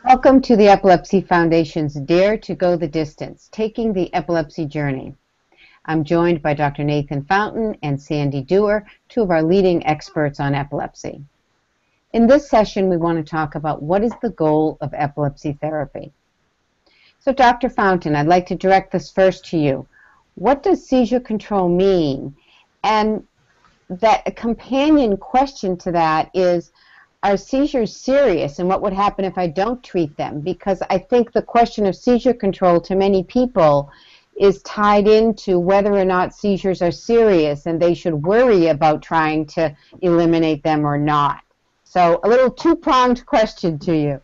Welcome to the Epilepsy Foundation's Dare to Go the Distance, Taking the Epilepsy Journey. I'm joined by Dr. Nathan Fountain and Sandy Dewar, two of our leading experts on epilepsy. In this session, we want to talk about what is the goal of epilepsy therapy. So, Dr. Fountain, I'd like to direct this first to you. What does seizure control mean? And that a companion question to that is, are seizures serious, and what would happen if I don't treat them? Because I think the question of seizure control to many people is tied into whether or not seizures are serious and they should worry about trying to eliminate them or not. So a little two-pronged question to you.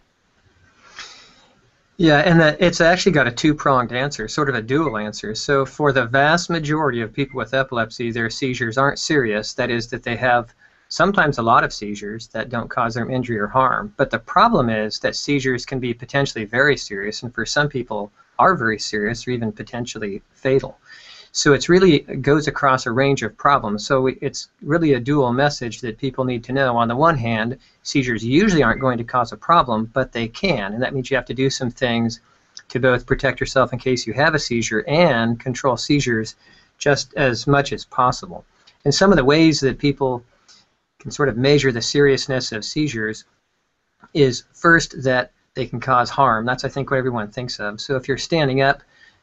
Yeah, and it's actually got a two-pronged answer, sort of a dual answer. So for the vast majority of people with epilepsy, their seizures aren't serious. That is, that they have sometimes a lot of seizures that don't cause them injury or harm. But the problem is that seizures can be potentially very serious, and for some people are very serious or even potentially fatal. So it really goes across a range of problems. So it's really a dual message that people need to know. On the one hand, seizures usually aren't going to cause a problem, but they can, and that means you have to do some things to both protect yourself in case you have a seizure and control seizures just as much as possible. And some of the ways that people can sort of measure the seriousness of seizures is first that they can cause harm. That's, I think, what everyone thinks of. So if you're standing up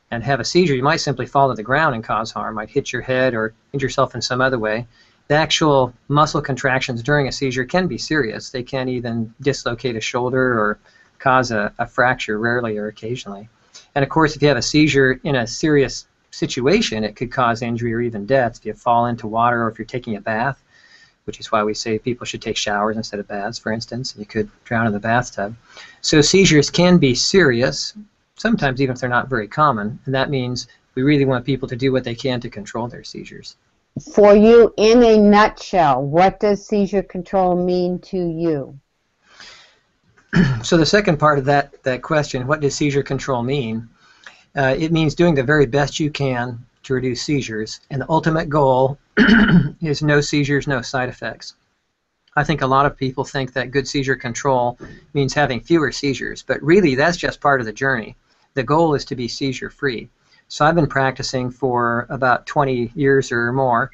and have a seizure, you might simply fall to the ground and cause harm, might hit your head or injure yourself in some other way. The actual muscle contractions during a seizure can be serious. They can even dislocate a shoulder or cause a fracture, rarely or occasionally. And of course, if you have a seizure in a serious situation, it could cause injury or even death if you fall into water or if you're taking a bath, which is why we say people should take showers instead of baths, for instance. You could drown in the bathtub. So seizures can be serious, sometimes even if they're not very common, and that means we really want people to do what they can to control their seizures. For you, in a nutshell, what does seizure control mean to you? So the second part of that question, what does seizure control mean? It means doing the very best you can to reduce seizures, and the ultimate goal is no seizures, no side effects. I think a lot of people think that good seizure control means having fewer seizures, but really that's just part of the journey. The goal is to be seizure-free. So I've been practicing for about 20 years or more,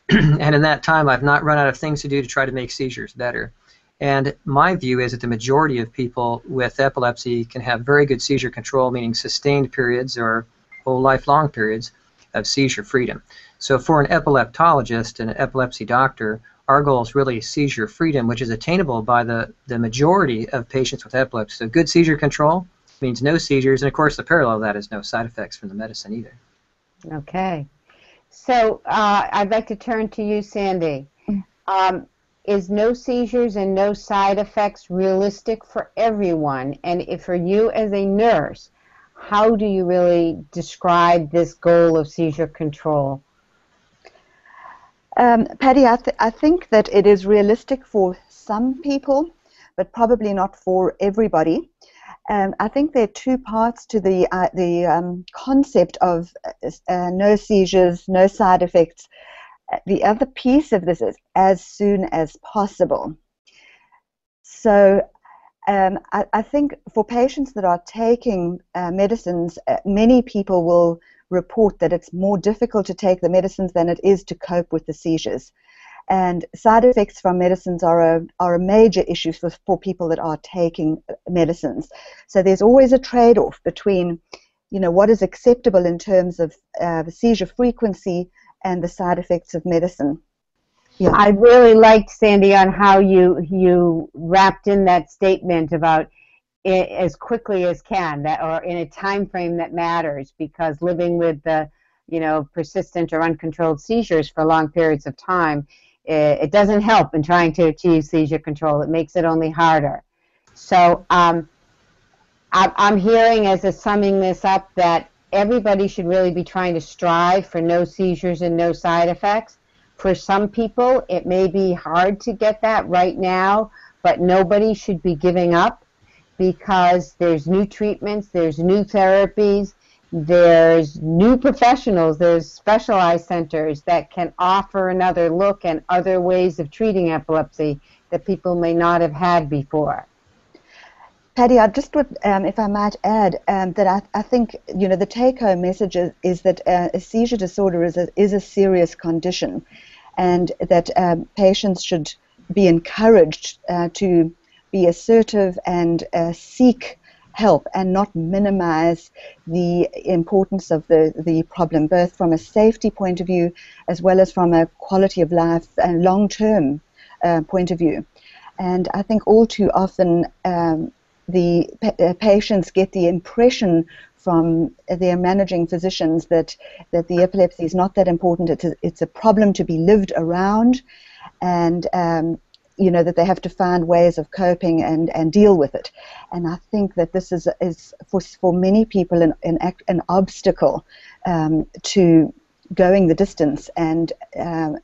and in that time I've not run out of things to do to try to make seizures better. And my view is that the majority of people with epilepsy can have very good seizure control, meaning sustained periods or whole lifelong periods of seizure freedom. So for an epileptologist and an epilepsy doctor, our goal is really seizure freedom, which is attainable by the majority of patients with epilepsy. So good seizure control means no seizures, and of course the parallel of that is no side effects from the medicine either. Okay. So I'd like to turn to you, Sandy. Is no seizures and no side effects realistic for everyone? And if for you as a nurse, how do you really describe this goal of seizure control? Patty, I think that it is realistic for some people, but probably not for everybody. I think there are two parts to the concept of no seizures, no side effects. The other piece of this is as soon as possible. So I think for patients that are taking medicines, many people will report that it's more difficult to take the medicines than it is to cope with the seizures. And side effects from medicines are a major issue for people that are taking medicines. So there's always a trade-off between, what is acceptable in terms of seizure frequency and the side effects of medicine. Yeah. I really liked, Sandy, on how you wrapped in that statement about it as quickly as can, or in a time frame that matters, because living with the persistent or uncontrolled seizures for long periods of time, it doesn't help in trying to achieve seizure control. It makes it only harder. So I'm hearing, as a summing this up, that everybody should really be trying to strive for no seizures and no side effects. For some people, it may be hard to get that right now, but nobody should be giving up, because there's new treatments, there's new therapies, there's new professionals, there's specialized centers that can offer another look and other ways of treating epilepsy that people may not have had before. Patty, I just would, if I might add, that I think, the take-home message is that a seizure disorder is a serious condition, and that patients should be encouraged to be assertive and seek help and not minimize the importance of the problem, both from a safety point of view as well as from a quality of life and long-term point of view. And I think all too often the patients get the impression from their managing physicians that the epilepsy is not that important. It's a problem to be lived around, and that they have to find ways of coping and deal with it. And I think that this is for many people an obstacle to going the distance and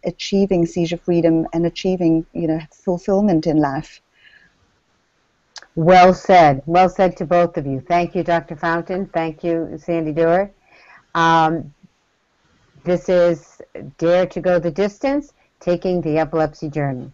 achieving seizure freedom and achieving fulfillment in life. Well said. Well said to both of you. Thank you, Dr. Fountain. Thank you, Sandy Dewar. This is Dare to Go the Distance, Taking the Epilepsy Journey.